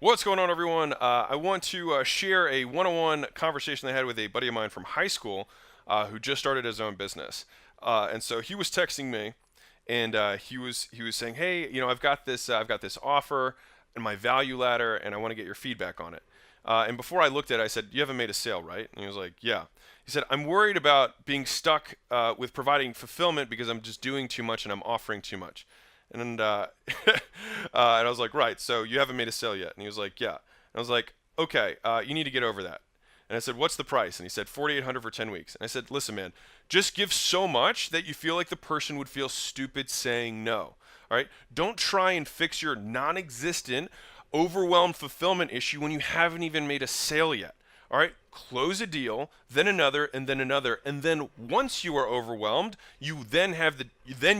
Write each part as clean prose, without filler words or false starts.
What's going on, everyone? I want to share a one-on-one conversation I had with a buddy of mine from high school who just started his own business. And so he was texting me, and he was saying, "Hey, I've got this offer and my value ladder, and I want to get your feedback on it." And before I looked at it, I said, "You haven't made a sale, right?" And he was like, "Yeah." He said, "I'm worried about being stuck with providing fulfillment because I'm just doing too much and I'm offering too much." And and I was like, right, so you haven't made a sale yet. And he was like, yeah. And I was like, okay, you need to get over that. And I said, what's the price? And he said, 4,800 for 10 weeks. And I said, listen, man, just give so much that you feel like the person would feel stupid saying no. All right? Don't try and fix your non existent, overwhelmed fulfillment issue when you haven't even made a sale yet. All right, close a deal, then another, and then another, and then once you are overwhelmed, then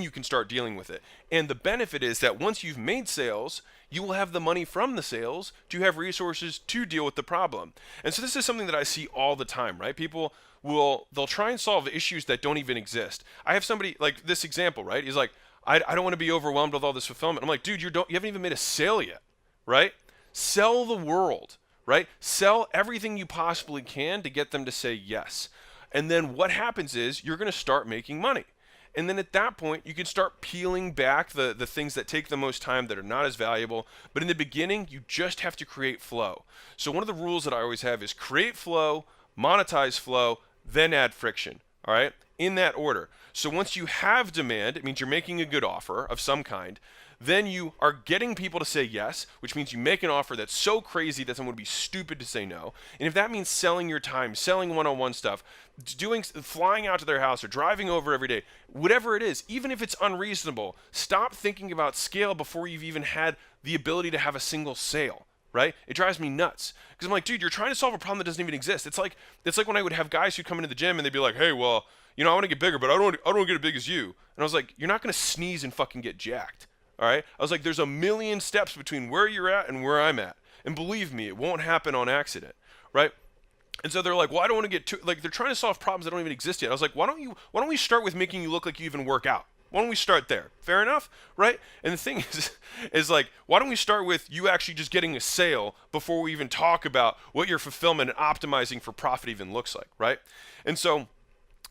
you can start dealing with it. And the benefit is that once you've made sales, you will have the money from the sales to have resources to deal with the problem. And so this is something that I see all the time, right? They'll try and solve issues that don't even exist. I have somebody like this example, right? He's like, I don't want to be overwhelmed with all this fulfillment. I'm like, dude, you haven't even made a sale yet, right? Sell the world, right? Sell everything you possibly can to get them to say yes. And then what happens is you're going to start making money. And then at that point, you can start peeling back the things that take the most time that are not as valuable. But in the beginning, you just have to create flow. So one of the rules that I always have is create flow, monetize flow, then add friction. All right? In that order. So once you have demand, it means you're making a good offer of some kind. Then you are getting people to say yes, which means you make an offer that's so crazy that someone would be stupid to say no. And if that means selling your time, selling one-on-one stuff, flying out to their house or driving over every day, whatever it is, even if it's unreasonable, stop thinking about scale before you've even had the ability to have a single sale. Right? It drives me nuts because I'm like, dude, you're trying to solve a problem that doesn't even exist. It's like when I would have guys who come into the gym and they'd be like, hey, well, I want to get bigger, but I don't get as big as you. And I was like, you're not going to sneeze and fucking get jacked. All right? I was like, there's a million steps between where you're at and where I'm at. And believe me, it won't happen on accident. Right? And so they're like, well, I don't want to get too, like, they're trying to solve problems that don't even exist yet. I was like, why don't we start with making you look like you even work out? Why don't we start there? Fair enough, right? And the thing is like, why don't we start with you actually just getting a sale before we even talk about what your fulfillment and optimizing for profit even looks like, right? And so,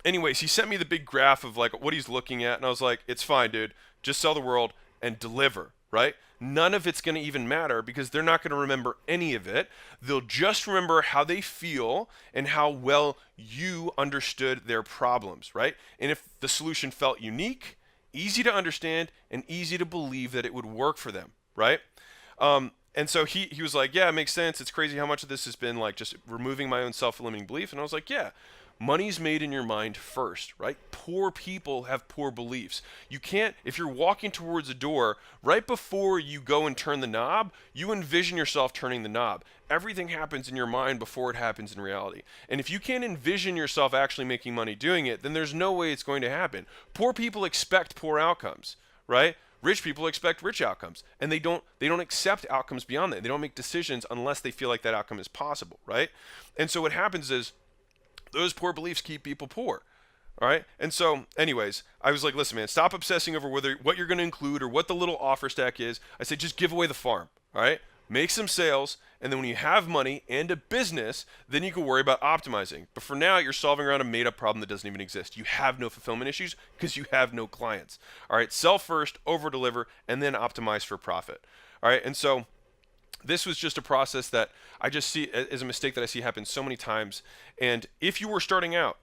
anyways, he sent me the big graph of like what he's looking at, and I was like, it's fine, dude. Just sell the world and deliver, right? None of it's going to even matter because they're not going to remember any of it. They'll just remember how they feel and how well you understood their problems, right? And if the solution felt unique, easy to understand, and easy to believe that it would work for them, right? And so he was like, yeah, it makes sense. It's crazy how much of this has been like just removing my own self-limiting belief. And I was like, yeah, money's made in your mind first, right? Poor people have poor beliefs. You can't, if you're walking towards a door, right before you go and turn the knob, you envision yourself turning the knob. Everything happens in your mind before it happens in reality. And if you can't envision yourself actually making money doing it, then there's no way it's going to happen. Poor people expect poor outcomes, right? Rich people expect rich outcomes, and they don't accept outcomes beyond that. They don't make decisions unless they feel like that outcome is possible, right? And so what happens is those poor beliefs keep people poor. All right. And so, anyways, I was like, listen, man, stop obsessing over what you're going to include or what the little offer stack is. I said, just give away the farm. All right. Make some sales. And then when you have money and a business, then you can worry about optimizing. But for now, you're solving around a made up problem that doesn't even exist. You have no fulfillment issues because you have no clients. All right. Sell first, over deliver, and then optimize for profit. All right. And so, this was just a process that I just see as a mistake that I see happen so many times. And if you were starting out,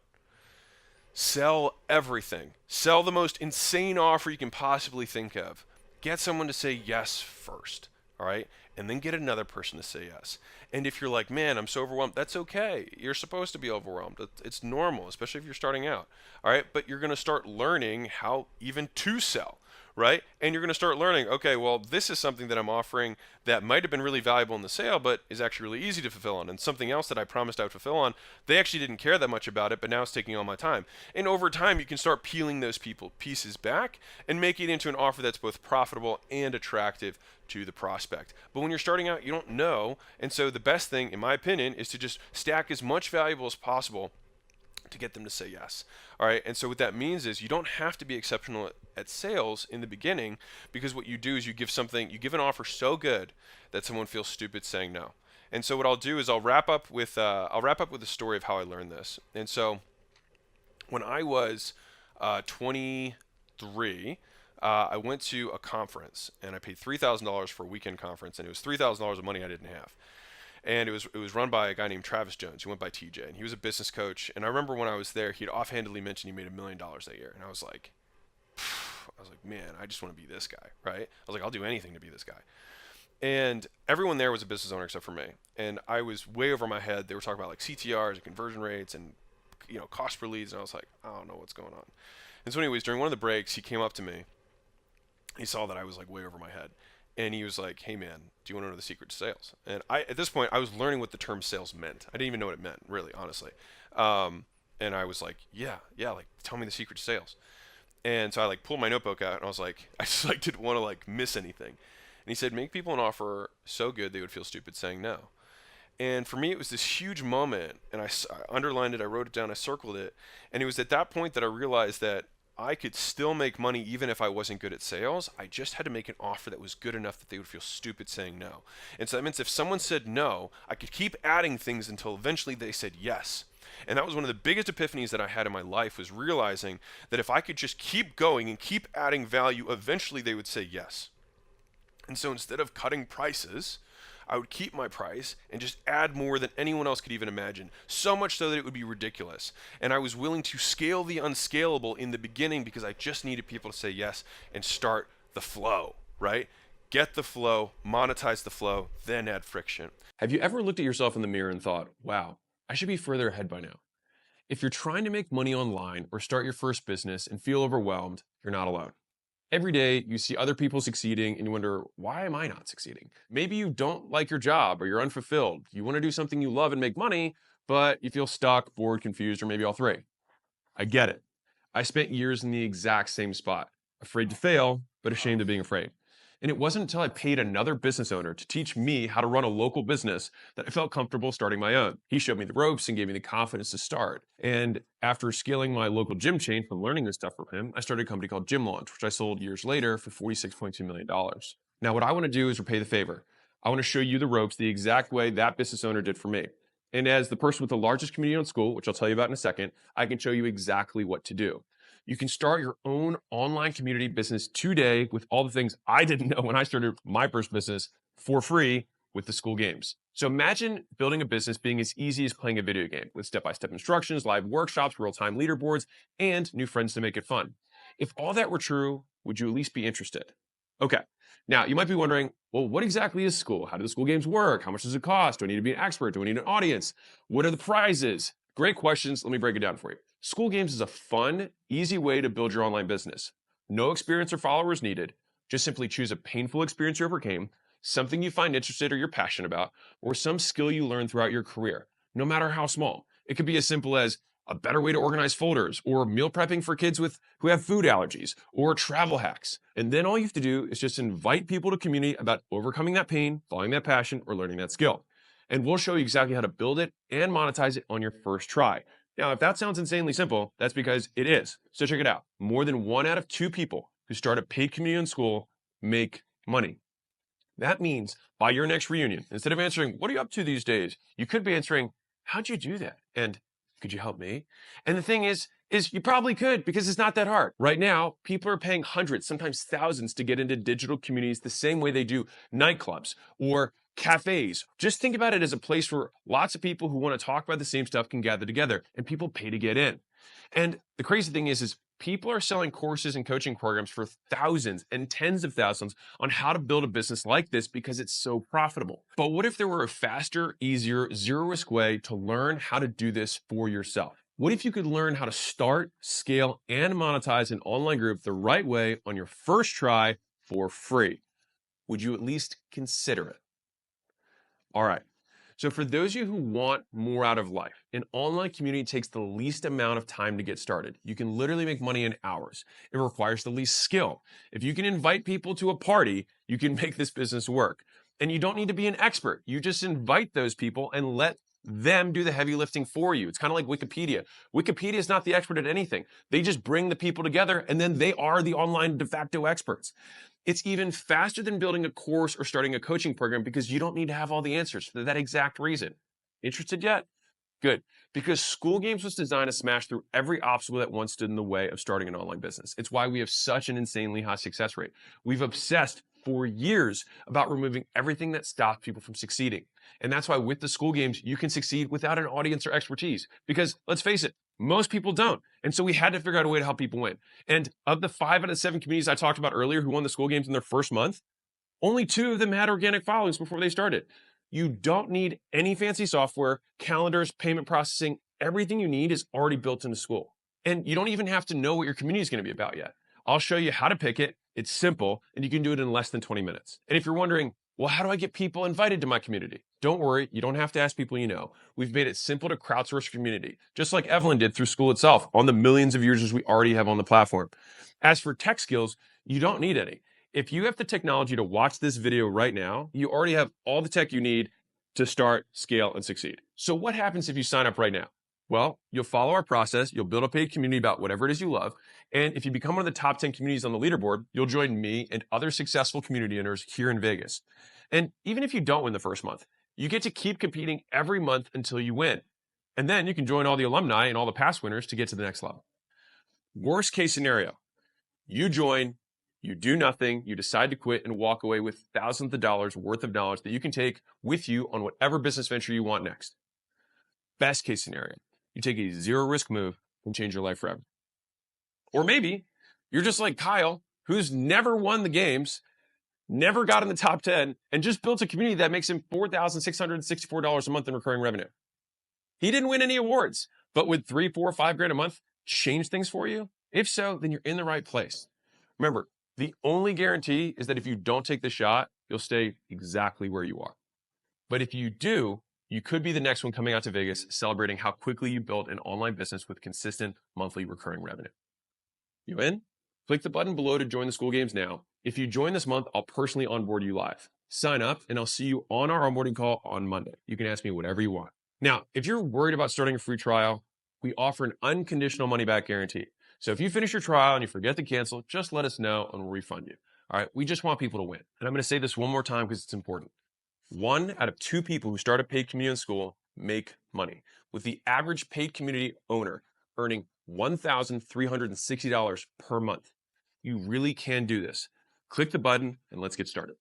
sell everything. Sell the most insane offer you can possibly think of. Get someone to say yes first, all right? And then get another person to say yes. And if you're like, man, I'm so overwhelmed, that's okay. You're supposed to be overwhelmed. It's normal, especially if you're starting out, all right? But you're going to start learning how even to sell, right? And you're going to start learning, okay, well, this is something that I'm offering that might have been really valuable in the sale, but is actually really easy to fulfill on. And something else that I promised I would fulfill on, they actually didn't care that much about it, but now it's taking all my time. And over time, you can start peeling those pieces back and make it into an offer that's both profitable and attractive to the prospect. But when you're starting out, you don't know. And so the best thing, in my opinion, is to just stack as much valuable as possible to get them to say yes. All right. And so what that means is you don't have to be exceptional at sales in the beginning, because what you do is you give an offer so good that someone feels stupid saying no. And so what I'll do is I'll wrap up with the story of how I learned this. And so when I was 23, I went to a conference and I paid $3,000 for a weekend conference, and it was $3,000 of money I didn't have. And it was run by a guy named Travis Jones, who went by TJ, and he was a business coach. And I remember when I was there, he'd offhandedly mentioned he made $1 million that year, and I was like, man, I just want to be this guy, right? I was like, I'll do anything to be this guy. And everyone there was a business owner except for me, and I was way over my head. They were talking about like CTRs and conversion rates and cost per leads, and I was like, I don't know what's going on. And so, anyways, during one of the breaks, he came up to me. He saw that I was like way over my head. And he was like, hey man, do you want to know the secret to sales? And at this point, I was learning what the term sales meant. I didn't even know what it meant, really, honestly. And I was like, yeah, like tell me the secret to sales. And so I like pulled my notebook out, and I was like, I just like didn't want to like miss anything. And he said, make people an offer so good they would feel stupid saying no. And for me, it was this huge moment, and I underlined it, I wrote it down, I circled it. And it was at that point that I realized that I could still make money even if I wasn't good at sales. I just had to make an offer that was good enough that they would feel stupid saying no. And so that means if someone said no, I could keep adding things until eventually they said yes. And that was one of the biggest epiphanies that I had in my life, was realizing that if I could just keep going and keep adding value, eventually they would say yes. And so instead of cutting prices, I would keep my price and just add more than anyone else could even imagine, so much so that it would be ridiculous. And I was willing to scale the unscalable in the beginning because I just needed people to say yes and start the flow, right? Get the flow, monetize the flow, then add friction. Have you ever looked at yourself in the mirror and thought, wow, I should be further ahead by now? If you're trying to make money online or start your first business and feel overwhelmed, you're not alone. Every day, you see other people succeeding and you wonder, why am I not succeeding? Maybe you don't like your job or you're unfulfilled. You want to do something you love and make money, but you feel stuck, bored, confused, or maybe all three. I get it. I spent years in the exact same spot, afraid to fail, but ashamed of being afraid. And it wasn't until I paid another business owner to teach me how to run a local business that I felt comfortable starting my own. He showed me the ropes and gave me the confidence to start. And after scaling my local gym chain from learning this stuff from him, I started a company called Gym Launch, which I sold years later for $46.2 million. Now, what I want to do is repay the favor. I want to show you the ropes the exact way that business owner did for me. And as the person with the largest community on Skool, which I'll tell you about in a second, I can show you exactly what to do. You can start your own online community business today with all the things I didn't know when I started my first business for free with the Skool games. So imagine building a business being as easy as playing a video game with step-by-step instructions, live workshops, real-time leaderboards, and new friends to make it fun. If all that were true, would you at least be interested? Okay. Now, you might be wondering, well, what exactly is Skool? How do the Skool games work? How much does it cost? Do I need to be an expert? Do I need an audience? What are the prizes? Great questions. Let me break it down for you. Skool games is a fun, easy way to build your online business. No experience or followers needed. Just simply choose a painful experience you overcame, something you find interested or you're passionate about, or some skill you learned throughout your career, no matter how small. It could be as simple as a better way to organize folders, or meal prepping for kids who have food allergies, or travel hacks. And then all you have to do is just invite people to community about overcoming that pain, following that passion, or learning that skill. And we'll show you exactly how to build it and monetize it on your first try. Now, if that sounds insanely simple, that's because it is. So check it out. More than 1 out of 2 people who start a paid community in Skool make money. That means by your next reunion, instead of answering, what are you up to these days? You could be answering, how'd you do that? And could you help me? And the thing is you probably could, because it's not that hard. Right now, people are paying hundreds, sometimes thousands to get into digital communities the same way they do nightclubs or cafes. Just think about it as a place where lots of people who want to talk about the same stuff can gather together, and people pay to get in. And the crazy thing is people are selling courses and coaching programs for thousands and tens of thousands on how to build a business like this because it's so profitable. But what if there were a faster, easier, zero-risk way to learn how to do this for yourself? What if you could learn how to start, scale, and monetize an online group the right way on your first try for free? Would you at least consider it? All right. So for those of you who want more out of life, an online community takes the least amount of time to get started. You can literally make money in hours. It requires the least skill. If you can invite people to a party, you can make this business work. And you don't need to be an expert. You just invite those people and let them do the heavy lifting for you. It's kind of like Wikipedia. Wikipedia is not the expert at anything. They just bring the people together and then they are the online de facto experts. It's even faster than building a course or starting a coaching program because you don't need to have all the answers for that exact reason. Interested yet? Good. Because School Games was designed to smash through every obstacle that once stood in the way of starting an online business. It's why we have such an insanely high success rate. We've obsessed for years about removing everything that stops people from succeeding. And that's why with the School Games, you can succeed without an audience or expertise. Because let's face it, most people don't. And so we had to figure out a way to help people win. And of the 5 out of 7 communities I talked about earlier who won the School Games in their first month, only 2 of them had organic followings before they started. You don't need any fancy software, calendars, payment processing. Everything you need is already built into School. And you don't even have to know what your community is going to be about yet. I'll show you how to pick it. It's simple, and you can do it in less than 20 minutes. And if you're wondering, well, how do I get people invited to my community? Don't worry, you don't have to ask people you know. We've made it simple to crowdsource your community, just like Evelyn did through School itself, on the millions of users we already have on the platform. As for tech skills, you don't need any. If you have the technology to watch this video right now, you already have all the tech you need to start, scale, and succeed. So what happens if you sign up right now? Well, you'll follow our process, you'll build a paid community about whatever it is you love, and if you become one of the top 10 communities on the leaderboard, you'll join me and other successful community owners here in Vegas. And even if you don't win the first month, you get to keep competing every month until you win. And then you can join all the alumni and all the past winners to get to the next level. Worst case scenario, you join, you do nothing, you decide to quit and walk away with thousands of dollars worth of knowledge that you can take with you on whatever business venture you want next. Best case scenario, you take a zero risk move and change your life forever. Or maybe you're just like Kyle, who's never won the games, never got in the top 10, and just built a community that makes him $4,664 a month in recurring revenue. He didn't win any awards, but would 3, 4, 5 grand a month change things for you? If so, then you're in the right place. Remember, the only guarantee is that if you don't take the shot, you'll stay exactly where you are. But if you do, you could be the next one coming out to Vegas celebrating how quickly you built an online business with consistent monthly recurring revenue. You in? Click the button below to join the School Games now. If you join this month, I'll personally onboard you live. Sign up and I'll see you on our onboarding call on Monday. You can ask me whatever you want. Now, if you're worried about starting a free trial, we offer an unconditional money back guarantee. So if you finish your trial and you forget to cancel, just let us know and we'll refund you. All right, we just want people to win. And I'm going to say this one more time because it's important. 1 out of 2 people who start a paid community in School make money, with the average paid community owner earning $1,360 per month. You really can do this. Click the button and let's get started.